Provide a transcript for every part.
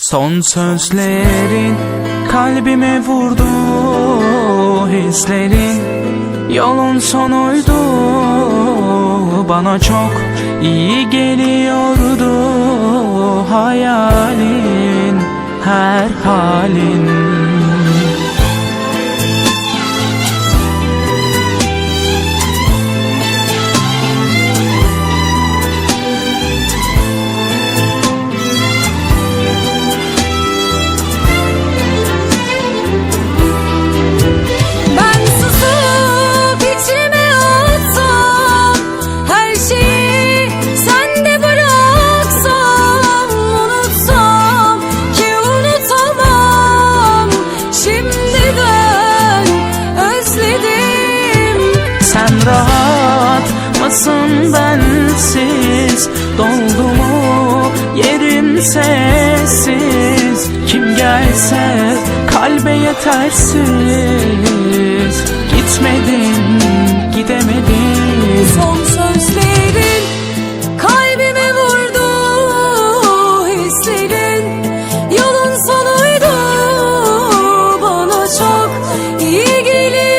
Son sözlerin kalbime vurdu, hislerin yolun sonuydu. Bana çok iyi geliyordu hayalin, her halin. Rahat mısın bensiz? Doldu mu yerim sessiz? Kim gelse kalbe yetersiz. Gitmedin, gidemedin. Son sözlerin kalbime vurdu, hislerin yolun sonuydu. Bana çok iyi geliyordu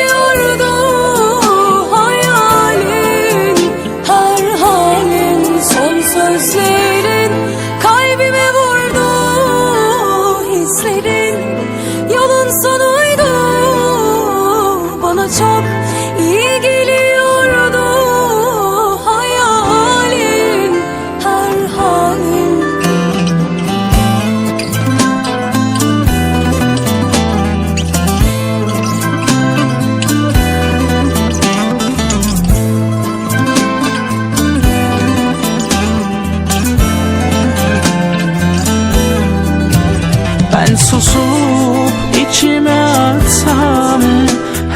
sözlerin, kalbime vurdu, hislerin yolun sonuydu. Bana çok iyi geliyordu hayalin, her halin. Ben susup içime atsam,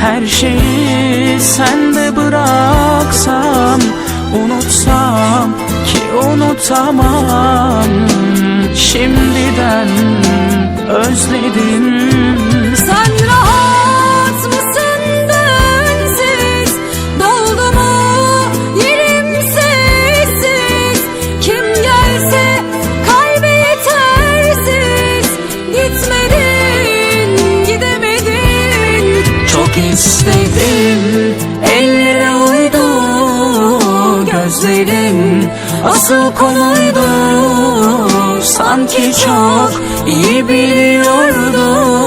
her şeyi sende bıraksam, unutsam ki unutamam. Şimdiden özledim. Sen rahat mısın bensiz? Doldu mu yerim sessiz? Kim gelse kalbe yetersiz. Gitmedin, gidemedin. Çok istedim, ellere uydu gözlerin, asıl konuydu. Sanki çok iyi biliyordu